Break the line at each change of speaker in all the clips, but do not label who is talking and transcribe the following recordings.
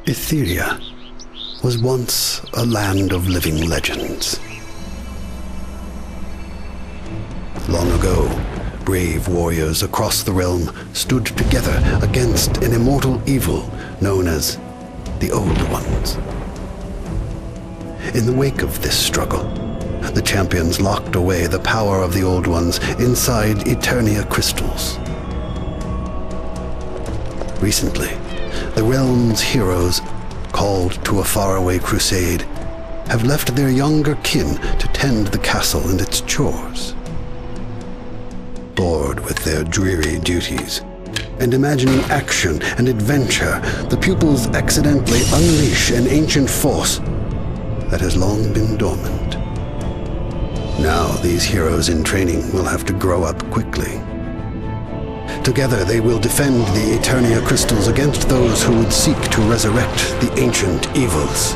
Etheria was once a land of living legends. Long ago, brave warriors across the realm stood together against an immortal evil known as the Old Ones. In the wake of this struggle, the champions locked away the power of the Old Ones inside Eternia crystals. Recently, the realm's heroes, called to a faraway crusade, have left their younger kin to tend the castle and its chores. Bored with their dreary duties, and imagining action and adventure, the pupils accidentally unleash an ancient force that has long been dormant. Now these heroes in training will have to grow up quickly. Together they will defend the Eternia crystals against those who would seek to resurrect the ancient evils.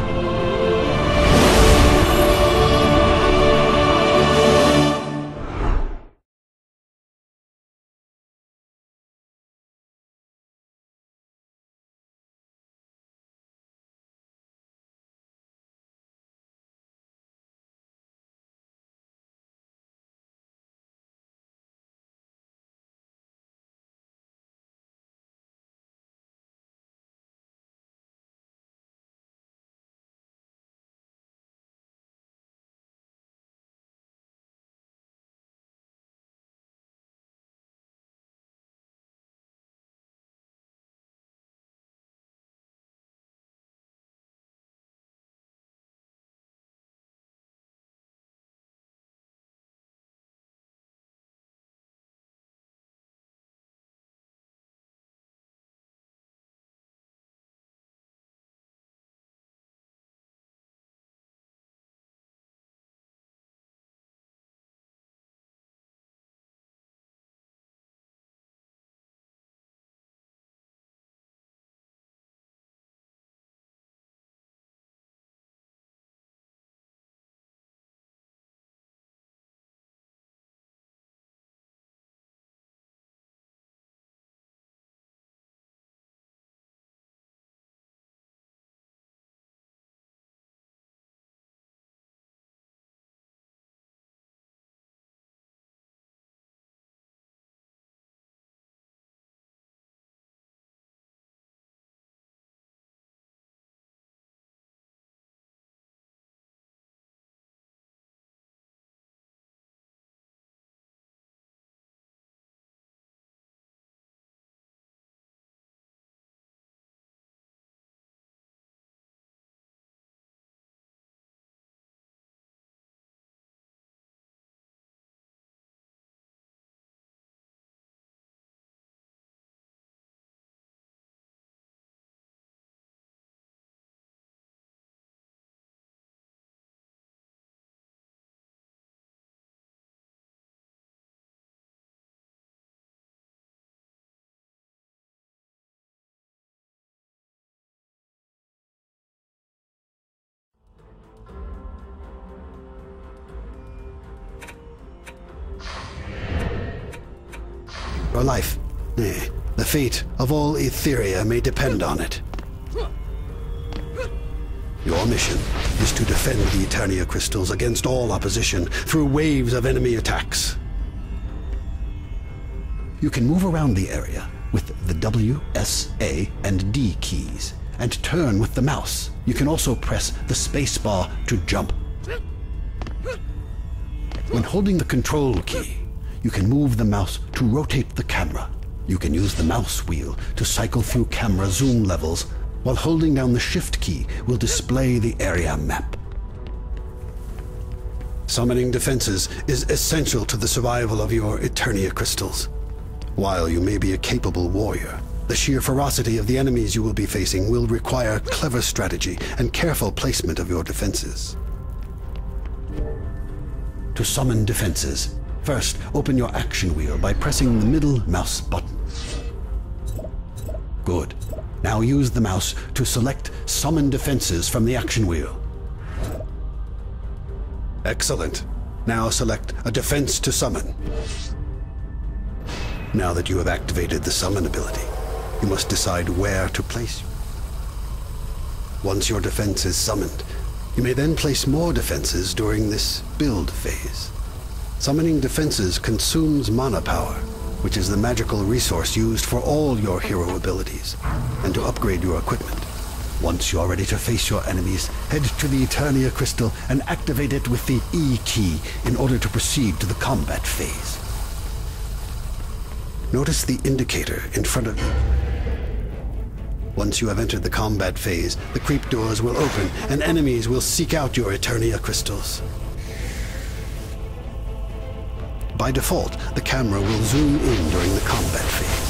Your life, nay, the fate of all Etheria may depend on it. Your mission is to defend the Eternia crystals against all opposition through waves of enemy attacks. You can move around the area with the W, S, A, and D keys, and turn with the mouse. You can also press the spacebar to jump. When holding the control key, you can move the mouse to rotate the camera. You can use the mouse wheel to cycle through camera zoom levels, while holding down the shift key will display the area map. Summoning defenses is essential to the survival of your Eternia crystals. While you may be a capable warrior, the sheer ferocity of the enemies you will be facing will require clever strategy and careful placement of your defenses. To summon defenses, first, open your action wheel by pressing the middle mouse button. Good. Now use the mouse to select Summon Defenses from the action wheel. Excellent. Now select a defense to summon. Now that you have activated the summon ability, you must decide where to place Once your defense is summoned, you may then place more defenses during this build phase. Summoning defenses consumes mana power, which is the magical resource used for all your hero abilities, and to upgrade your equipment. Once you're ready to face your enemies, head to the Eternia Crystal and activate it with the E key in order to proceed to the combat phase. Notice the indicator in front of you. Once you have entered the combat phase, the creep doors will open and enemies will seek out your Eternia crystals. By default, the camera will zoom in during the combat phase.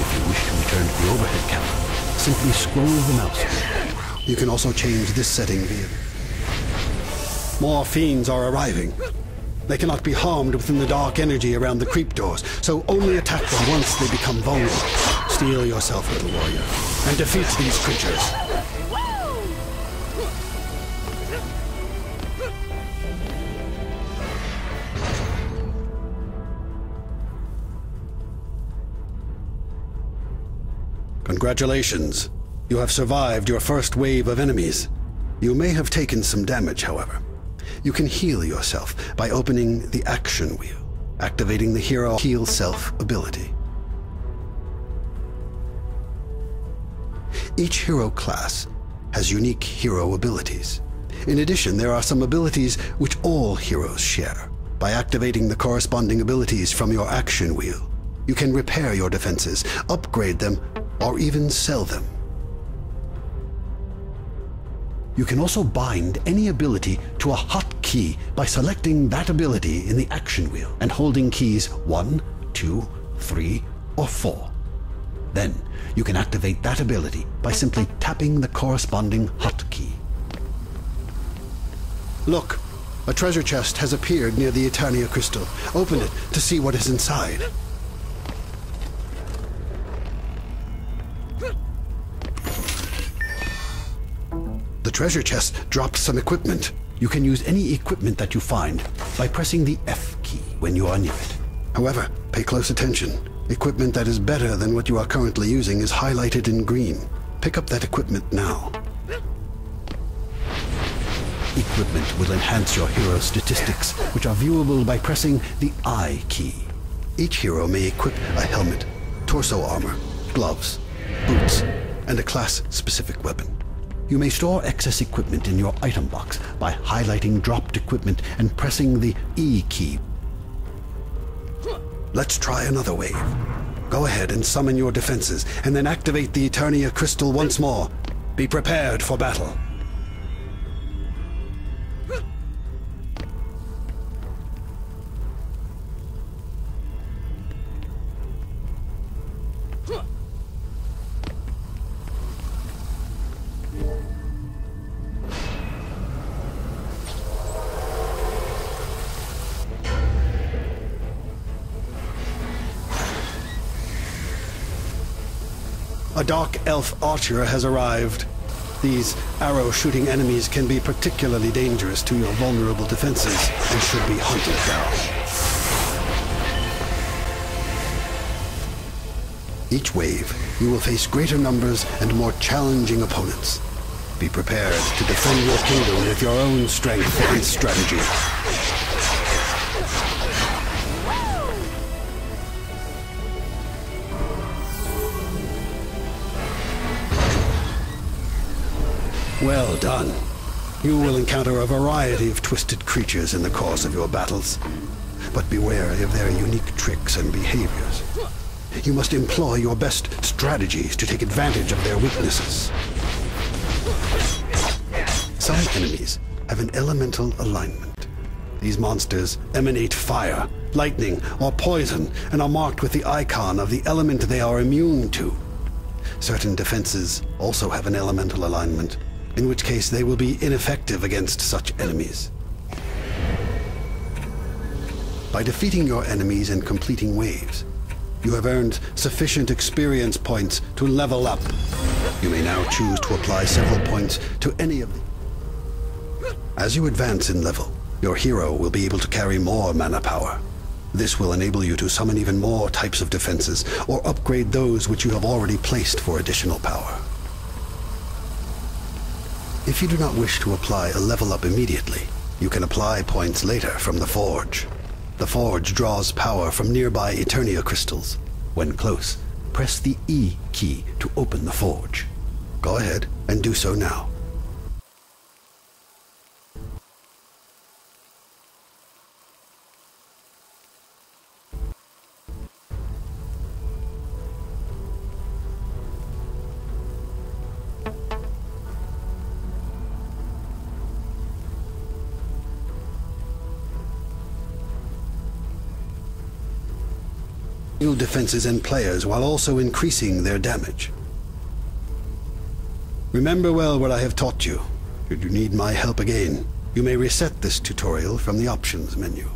If you wish to return to the overhead camera, simply scroll the mouse. You can also change this setting via... More fiends are arriving. They cannot be harmed within the dark energy around the creep doors, so only attack them once they become vulnerable. Steel yourself, little warrior, and defeat these creatures. Congratulations. You have survived your first wave of enemies. You may have taken some damage, however. You can heal yourself by opening the action wheel, activating the Hero Heal Self ability. Each hero class has unique hero abilities. In addition, there are some abilities which all heroes share. By activating the corresponding abilities from your action wheel, you can repair your defenses, upgrade them, or even sell them. You can also bind any ability to a hotkey by selecting that ability in the action wheel and holding keys 1, 2, 3, or 4. Then, you can activate that ability by simply tapping the corresponding hotkey. Look, a treasure chest has appeared near the Eternia Crystal. Open it to see what is inside. The treasure chest drops some equipment. You can use any equipment that you find by pressing the F key when you are near it. However, pay close attention. Equipment that is better than what you are currently using is highlighted in green. Pick up that equipment now. Equipment will enhance your hero's statistics, which are viewable by pressing the I key. Each hero may equip a helmet, torso armor, gloves, boots, and a class-specific weapon. You may store excess equipment in your item box by highlighting dropped equipment and pressing the E key. Let's try another wave. Go ahead and summon your defenses, and then activate the Eternia Crystal once more. Be prepared for battle. A dark elf archer has arrived. These arrow-shooting enemies can be particularly dangerous to your vulnerable defenses and should be hunted down. Each wave, you will face greater numbers and more challenging opponents. Be prepared to defend your kingdom with your own strength and strategy. Well done. You will encounter a variety of twisted creatures in the course of your battles, but beware of their unique tricks and behaviors. You must employ your best strategies to take advantage of their weaknesses. Some enemies have an elemental alignment. These monsters emanate fire, lightning, or poison, and are marked with the icon of the element they are immune to. Certain defenses also have an elemental alignment, in which case they will be ineffective against such enemies. By defeating your enemies and completing waves, you have earned sufficient experience points to level up. You may now choose to apply several points to any of them. As you advance in level, your hero will be able to carry more mana power. This will enable you to summon even more types of defenses, or upgrade those which you have already placed for additional power. If you do not wish to apply a level up immediately, you can apply points later from the forge. The forge draws power from nearby Eternia crystals. When close, press the E key to open the forge. Go ahead and do so now. Defenses and players while also increasing their damage. Remember well what I have taught you. Should you need my help again, you may reset this tutorial from the options menu.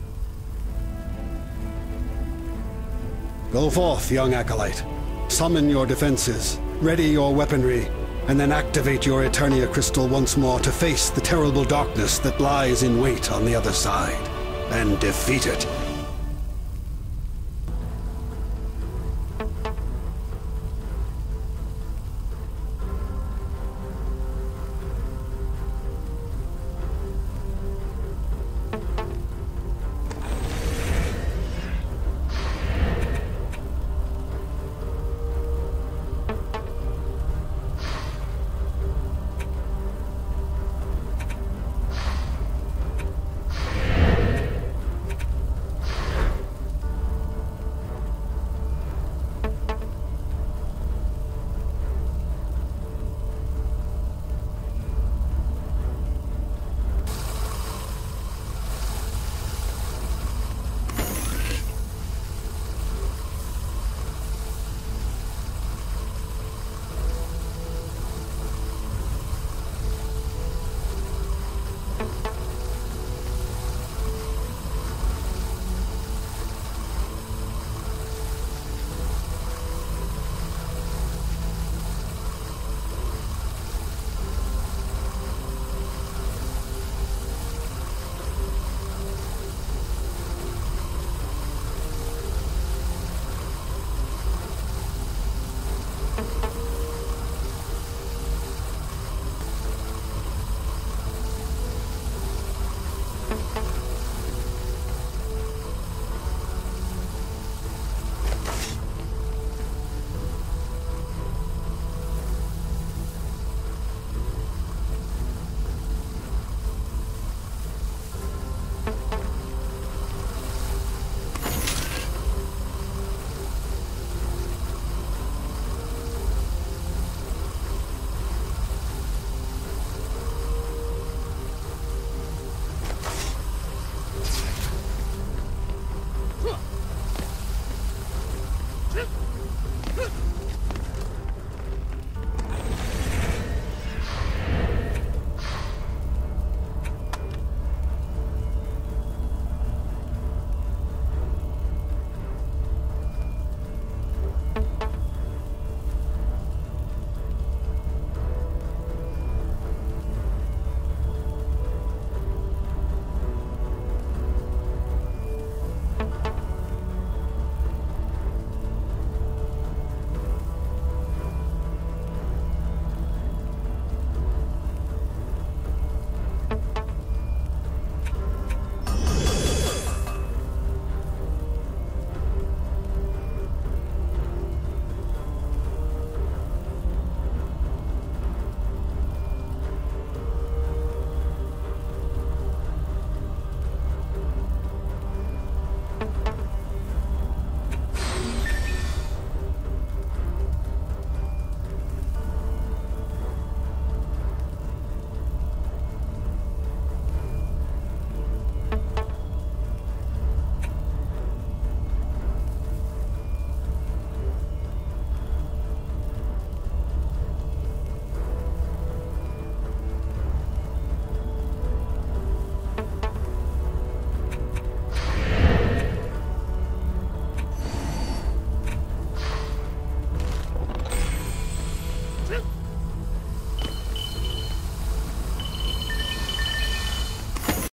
Go forth, young acolyte. Summon your defenses, ready your weaponry, and then activate your Eternia crystal once more to face the terrible darkness that lies in wait on the other side, and defeat it.